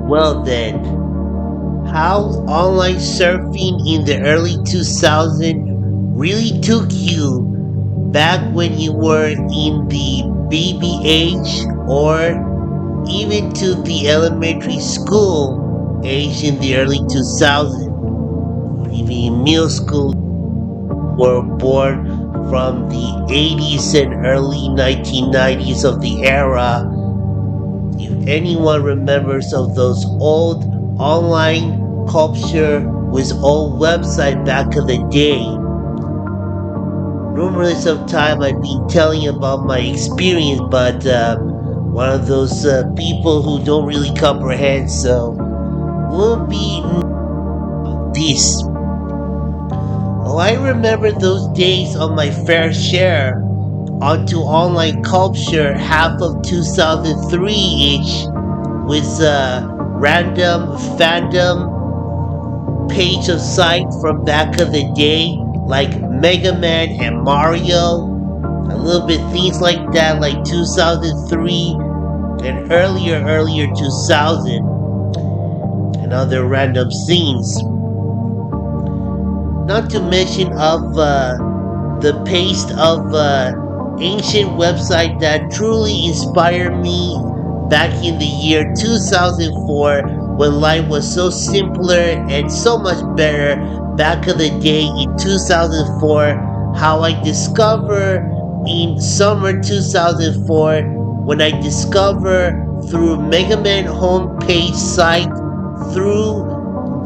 Well then, how online surfing in the early 2000s really took you back when you were in the baby age or even to the elementary school age in the early 2000s, or even in middle school, were born from the 80s and early 1990s of the era. If anyone remembers of those old online culture with old website back in the day, numerous of time I've been telling about my experience, but one of those people who don't really comprehend, so will be this. Oh, I remember those days on my fair share onto online culture half of 2003-ish with a random fandom page of site from back of the day like Mega Man and Mario, a little bit things like that, like 2003 and earlier 2000, and other random scenes. Not to mention of the paste of ancient website that truly inspired me back in the year 2004 when life was so simpler and so much better back in the day in 2004. How I discovered in summer 2004 when I discovered through Mega Man homepage site through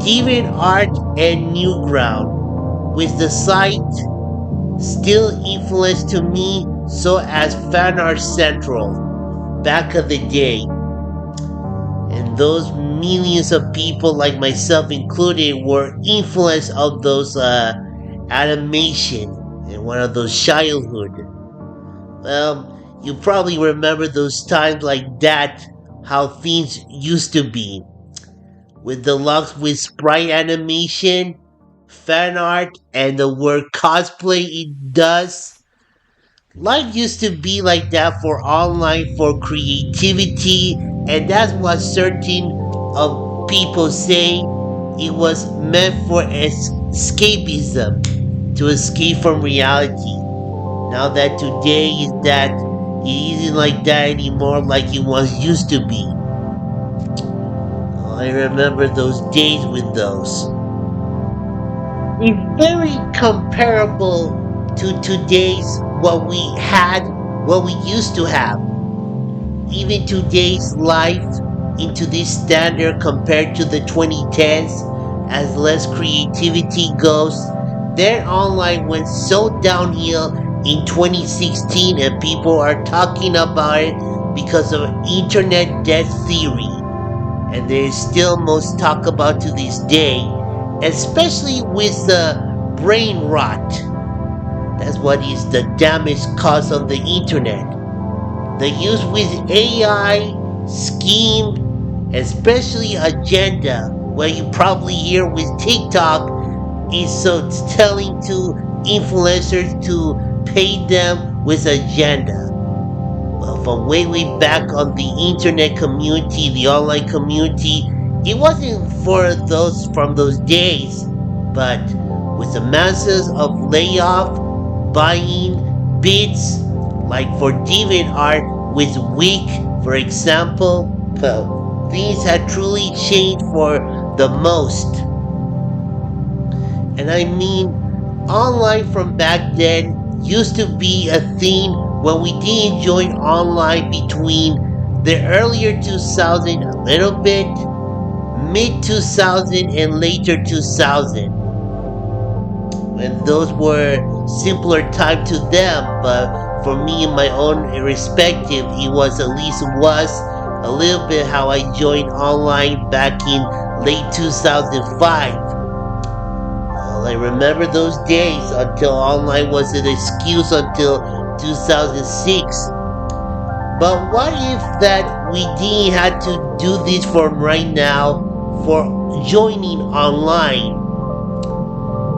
DeviantArt and Newground, with the site still influenced to me so as Fan Art Central back of the day. And those millions of people like myself included were influenced of those animation and one of those childhood. Well, you probably remember those times like that, how things used to be. With the locks with sprite animation, fan art, and the word cosplay it does. Life used to be like that for online for creativity, and that's what certain of people say it was meant for escapism, to escape from reality. Now that today is that it isn't like that anymore like it once used to be. I remember those days with those. It's very comparable to today's what we used to have. Even today's life into this standard compared to the 2010s, as less creativity goes, then online went so downhill in 2016 and people are talking about it because of internet death theory. And there is still most talk about to this day, especially with the brain rot. That's what is the damage caused on the internet. The use with AI, scheme, especially agenda, where you probably hear with TikTok, is so telling to influencers to pay them with agenda. Well, from way back on the internet community, the online community, it wasn't for those from those days, but with the masses of layoff, buying, bids, like for DeviantArt with Week, for example, well, things had truly changed for the most. And I mean, online from back then used to be a thing when we did join online between the earlier 2000 a little bit, mid 2000 and later 2000. When those were simpler time to them, but for me in my own perspective, it was at least was a little bit how I joined online back in late 2005. Well, I remember those days until online was an excuse until 2006. But what if that we didn't have to do this from right now for joining online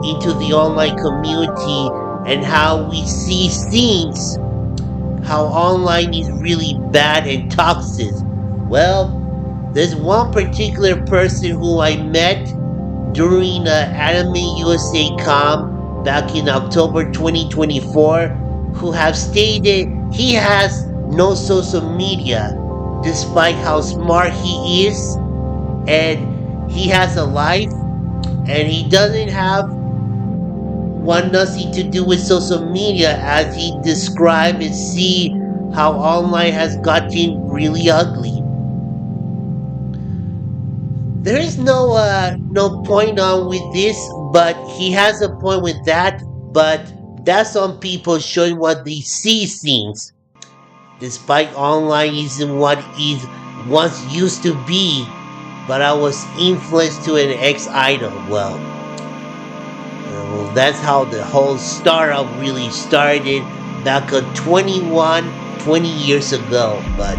into the online community and how we see things, how online is really bad and toxic? Well, There's one particular person who I met during Anime USA Com back in October 2024 who have stated he has no social media despite how smart he is, and he has a life, and he doesn't have want nothing to do with social media, as he described and see how online has gotten really ugly. There is no point on with this, but he has a point with that. But that's on people showing what they see things, despite online isn't what it once used to be. But I was influenced to an ex idol. Well, that's how the whole startup really started back on 20 years ago. But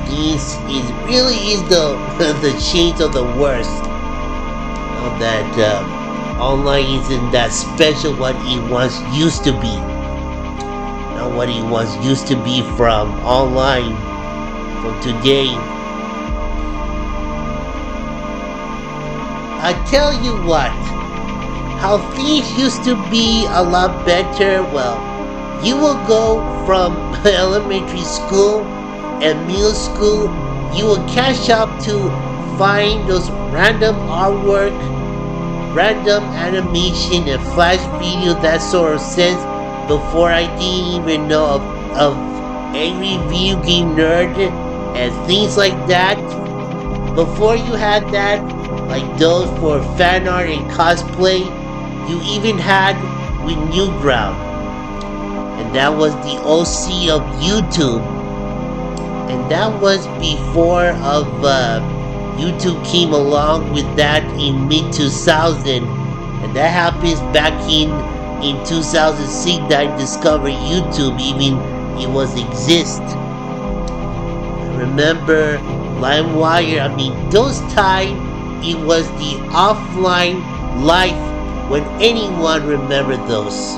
this is really is the the change of the worst. That online isn't that special what it once used to be. Not what it once used to be from online from today. I tell you what, how things used to be a lot better. Well, you will go from elementary school and middle school, you will catch up to find those random artwork, random animation, and flash video, that sort of sense. Before I didn't even know of every video game nerd and things like that. Before you had that, like those for fan art and cosplay, you even had with Newground, and that was the OC of YouTube, and that was before of YouTube came along with that in mid 2000, and that happens back in 2006 that I discovered YouTube even it was exist. I remember LimeWire. I mean, those time it was the offline life when anyone remembered those.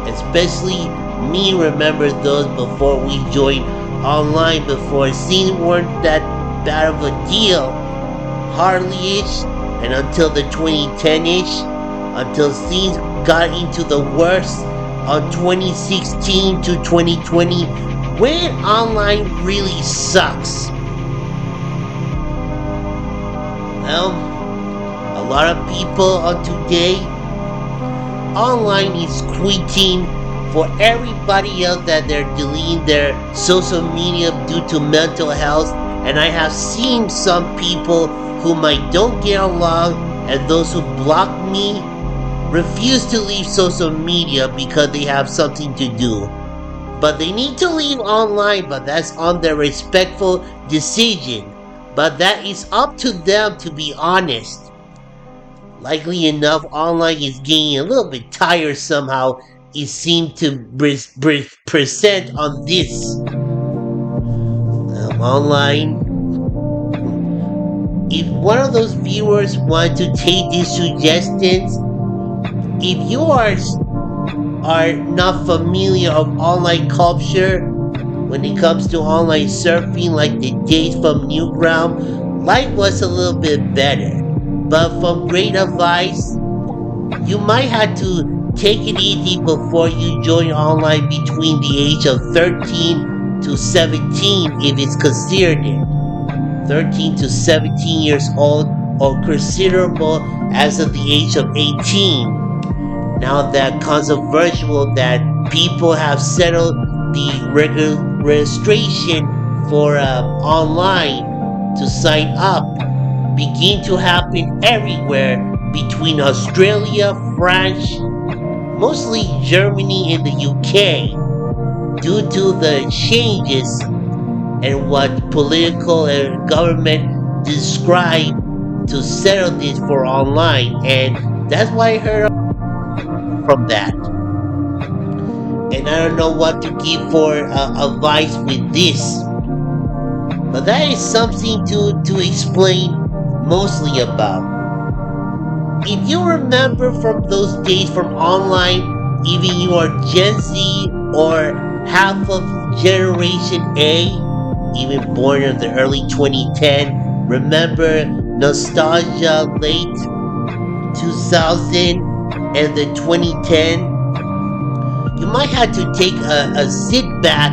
Especially me remember those before we joined online, before things weren't that bad of a deal, hardly-ish, and until the 2010-ish, until things got into the worst on 2016 to 2020, when online really sucks. Well, a lot of people on today, online is quitting for everybody else that they're deleting their social media due to mental health. And I have seen some people whom I don't get along, and those who block me refuse to leave social media because they have something to do. But they need to leave online, but that's on their respectful decision. But that is up to them, to be honest. Likely enough, online is getting a little bit tired somehow. It seemed to present on this. Online, if one of those viewers want to take these suggestions, if you are not familiar of online culture, when it comes to online surfing, like the days from Newground, life was a little bit better. But from great advice, you might have to take it easy before you join online between the age of 13 to 17, if it's considered it. 13 to 17 years old, or considerable as of the age of 18. Now that controversial that people have settled the registration for online to sign up, begin to happen everywhere between Australia, France, mostly Germany and the UK, due to the changes and what political and government describe to settle this for online. And that's why I heard from that. And I don't know what to give for advice with this. But that is something to explain mostly about. If you remember from those days from online, even you are Gen Z or half of Generation A, even born in the early 2010, remember nostalgia late 2000 and the 2010, you might have to take a sit back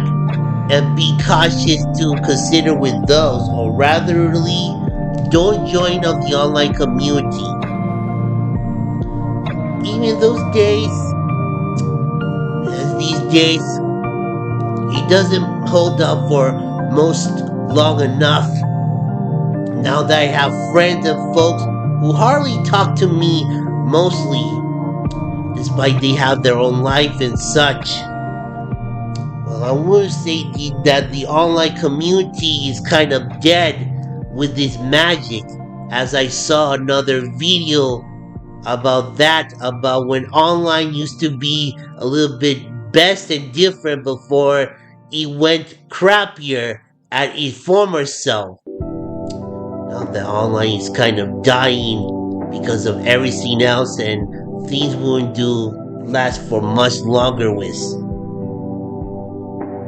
and be cautious to consider with those, or ratherly, don't join of the online community. Even those days, as these days, it doesn't hold up for most long enough. Now that I have friends and folks who hardly talk to me mostly, despite they have their own life and such. Well, I would say that the online community is kind of dead with this magic, as I saw another video about when online used to be a little bit best and different before it went crappier at its former self. Now that online is kind of dying because of everything else, and things won't do last for much longer with.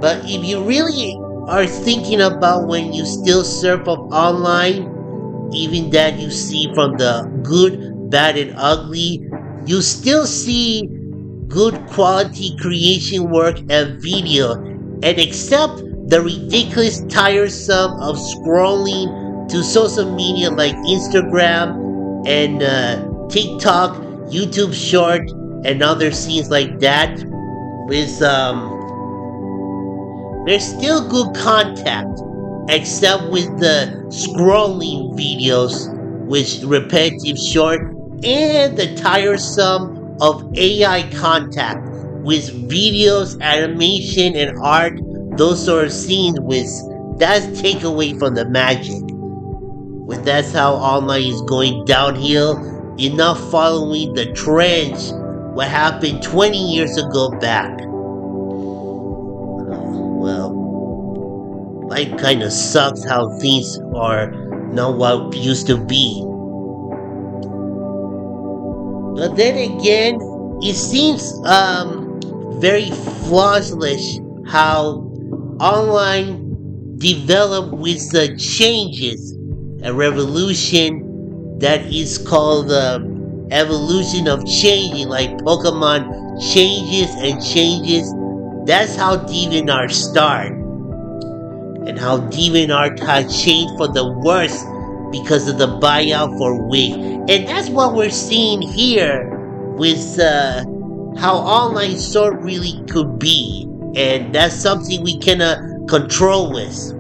But if you really are thinking about when you still surf up online, even that you see from the good, bad, and ugly, you still see good quality creation work and video, and except the ridiculous tiresome of scrolling to social media like Instagram and TikTok, YouTube Short, and other scenes like that, with there's still good contact, except with the scrolling videos, which repetitive short, and the tiresome of AI contact with videos, animation, and art, those sort of scenes, with that's take away from the magic. When that's how online is going downhill, you're not following the trends, what happened 20 years ago back. Well, life kind of sucks how things are not what used to be. But then again, it seems very flawless how online developed with the changes, a revolution that is called the evolution of changing, like Pokemon changes and changes. That's how DeviantArt started, and how DeviantArt has changed for the worse because of the buyout for Wig. And that's what we're seeing here with how online sort really could be, and that's something we cannot control with.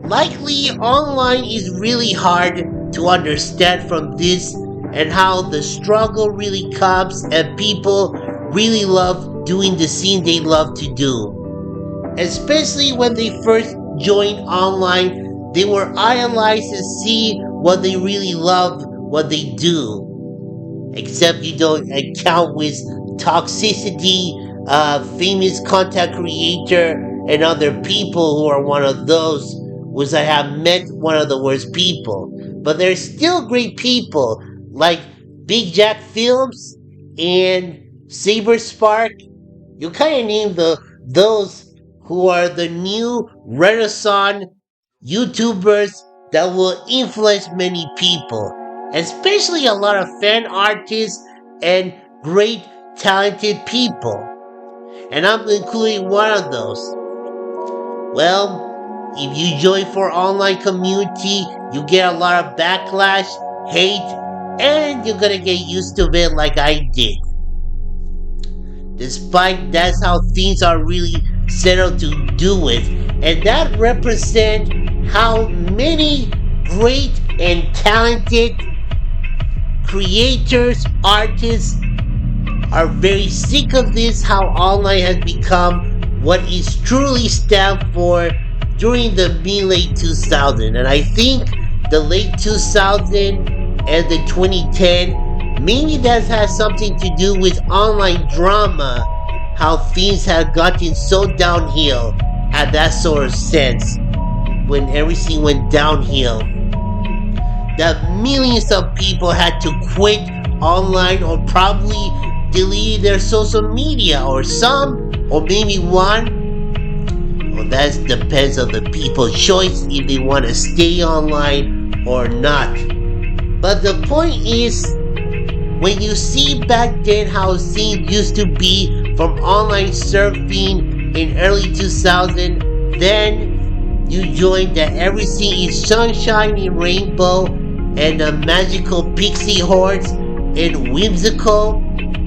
Likely, online is really hard to understand from this, and how the struggle really comes, and people really love doing the thing they love to do. Especially when they first joined online, they were idolized to see what they really love, what they do. Except you don't account with toxicity, famous content creator, and other people who are one of those, which I have met one of the worst people. But there's still great people like Big Jack Films and Saber Spark. You kind of name those who are the new Renaissance YouTubers that will influence many people, especially a lot of fan artists and great talented people. And I'm including one of those. Well, if you join for online community, you get a lot of backlash, hate, and you're gonna get used to it like I did. Despite that's how things are really settled to do it, and that represents how many great and talented creators, artists are very sick of this, how online has become what it truly stand for during the mid-late 2000s. And I think the late 2000 and the 2010, maybe that has something to do with online drama, how things have gotten so downhill at that sort of sense, when everything went downhill, that millions of people had to quit online, or probably delete their social media, or some, or maybe one, Well, that depends on the people's choice if they want to stay online or not. But the point is, when you see back then how scenes used to be from online surfing in early 2000, then you join that everything is sunshine and rainbow and a magical pixie hordes and whimsical.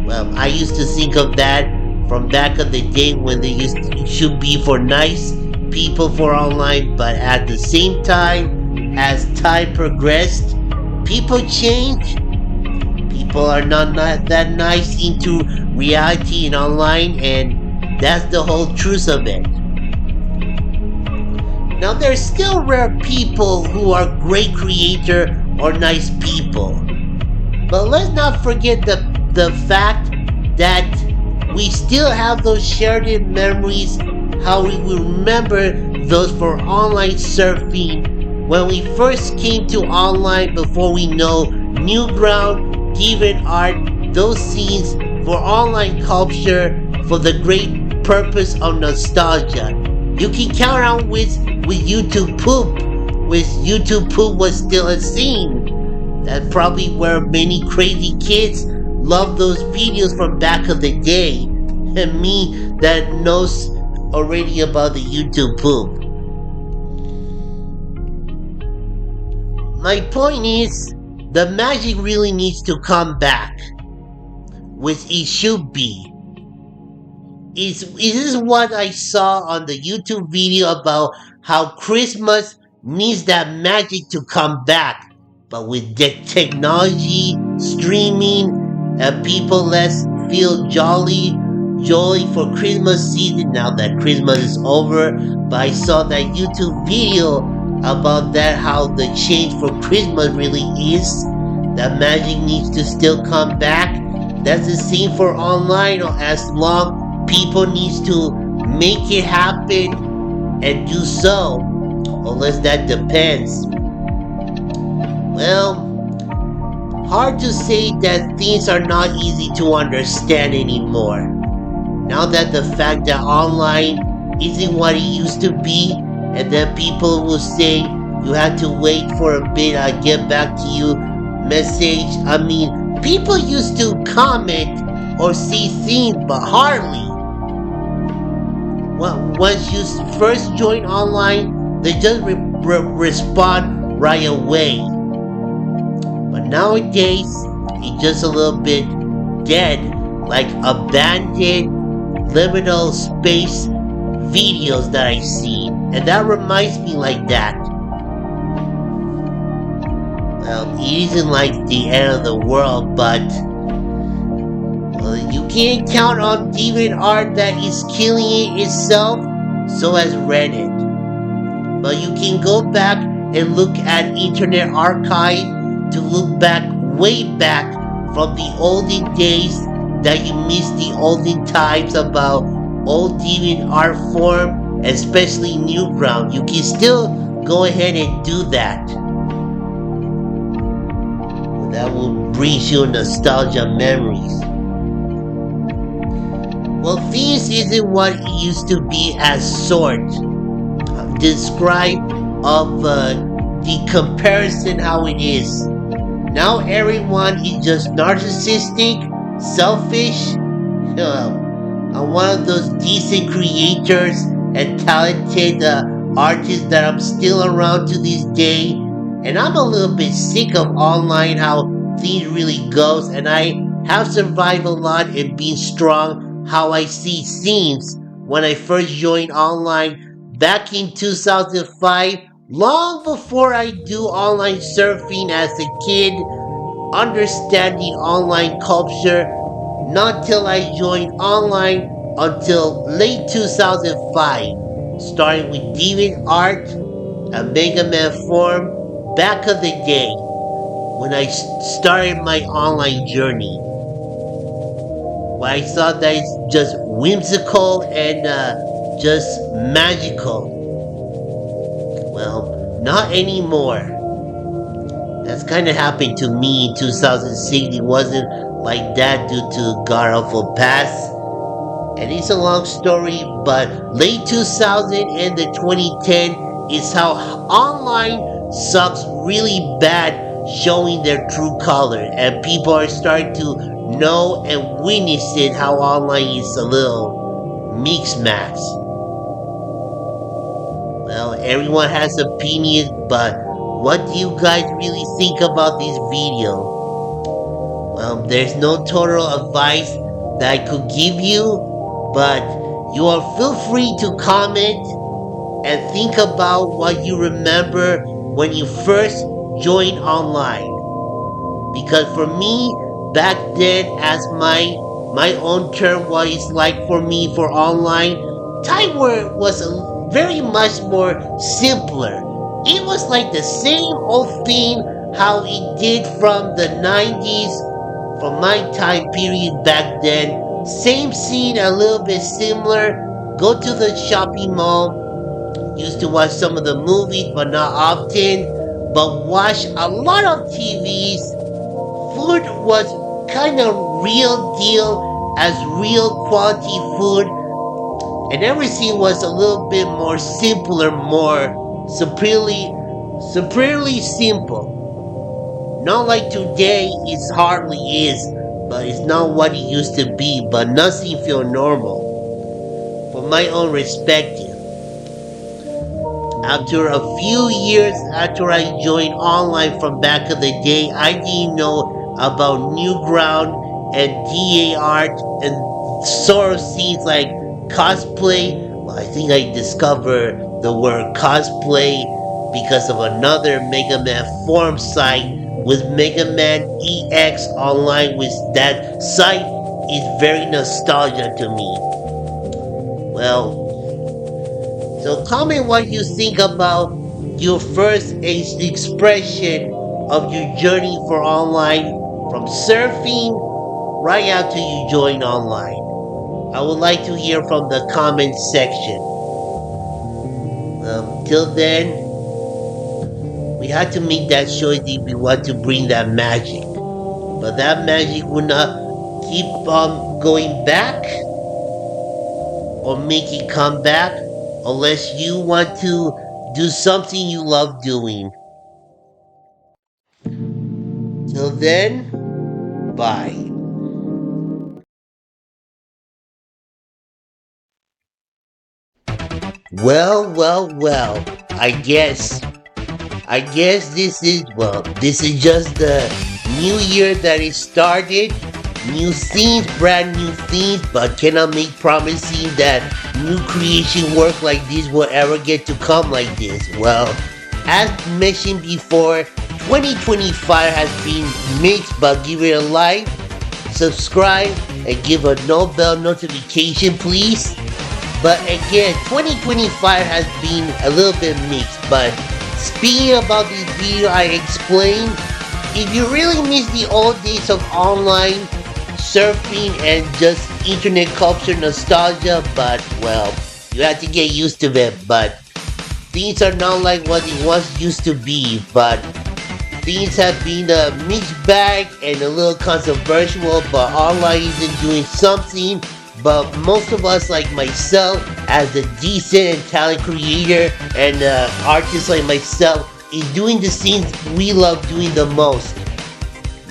Well, I used to think of that from back of the day when they should be for nice people for online, but at the same time, as time progressed, people change. People are not that nice into reality and online, and that's the whole truth of it. Now, there's still rare people who are great creator or nice people. But let's not forget the fact that we still have those shared memories, how we remember those for online surfing when we first came to online before we know Newground, DeviantArt, those scenes for online culture for the great purpose of nostalgia. You can count on with YouTube Poop, with YouTube Poop was still a scene. That's probably where many crazy kids love those videos from back of the day. And me that knows already about the YouTube Poop. My point is, the magic really needs to come back, which it should be. Is this what I saw on the YouTube video about how Christmas needs that magic to come back, but with the technology, streaming, and people let's feel jolly for Christmas season now that Christmas is over. But I saw that YouTube video about that, how the change for Christmas really is. That magic needs to still come back. That's the same for online, or as long people needs to make it happen and do so. Unless that depends. Well, hard to say that things are not easy to understand anymore. Now that the fact that online isn't what it used to be, and then people will say you have to wait for a bit, I'll get back to you message. I mean, people used to comment or see things, but hardly. Well, once you first join online, they just respond right away. But nowadays, it's just a little bit dead, like abandoned liminal space videos that I see, and that reminds me like that. Well, it isn't like the end of the world, but you can't count on DeviantArt that is killing it itself, so has Reddit. But you can go back and look at Internet Archive to look back, way back from the olden days that you missed the olden times about old DeviantArt form, especially Newground. You can still go ahead and do that. That will bring you nostalgia memories. Well, things isn't what it used to be as sort describe of the comparison how it is. Now everyone is just narcissistic, selfish. I'm one of those decent creators and talented artists that I'm still around to this day, and I'm a little bit sick of online how things really goes, and I have survived a lot and been strong how I see scenes when I first joined online back in 2005, long before I do online surfing as a kid, understanding online culture, not till I joined online until late 2005, starting with DeviantArt, a Mega Man forum, back of the day, when I started my online journey. Well, I thought that it's just whimsical and just magical. Well, not anymore. That's kind of happened to me in 2006. It wasn't like that due to god awful past. And it's a long story, but late 2000 and the 2010 is how online sucks really bad, showing their true color. And people are starting to know and witness it how online is a little mix max. Well, everyone has opinions, but what do you guys really think about this video? Well, there's no total advice that I could give you, but you all feel free to comment and think about what you remember when you first joined online. Because for me, back then, as my own term, what it's like for me for online, time was very much more simpler. It was like the same old thing how it did from the 90s, from my time period back then. Same scene, a little bit similar. Go to the shopping mall, used to watch some of the movies, but not often. But watch a lot of TVs. Food was kind of real deal as real quality food, and everything was a little bit more simpler, more superiorly simple. Not like today, it hardly is, but it's not what it used to be. But nothing feel normal. For my own perspective. After a few years after I joined online from back of the day, I didn't know about Newground and DA art and sort of scenes like cosplay. Well, I think I discovered the word cosplay because of another Mega Man forum site with Mega Man EX online, which that site is very nostalgia to me. Well, so comment what you think about your first expression of your journey for online from surfing right after you join online. I would like to hear from the comment section. Till then, we had to make that choice if we want to bring that magic. But that magic will not keep going back or make it come back unless you want to do something you love doing. Till then, bye. Well, I guess this is just the new year that it started. New scenes, brand new scenes, but cannot make promising that new creation work like this will ever get to come like this. Well, as mentioned before, 2025 has been mixed, but give it a like, subscribe, and give a no bell notification, please. But again, 2025 has been a little bit mixed. But speaking about this video, I explained if you really miss the old days of online surfing and just internet culture nostalgia, but well, you have to get used to it. But things are not like what it once used to be. But things have been a mixed bag and a little controversial. But online isn't doing something. But most of us, like myself, as a decent and talented creator and artist like myself, is doing the things we love doing the most.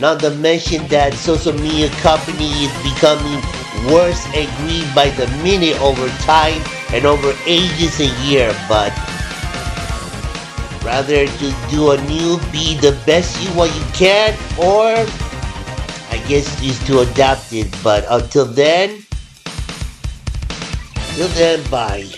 Not to mention that social media company is becoming worse and greed by the minute over time and over ages and years. But rather to do a new, be the best you what you can, or I guess is to adapt it. But until then, bye.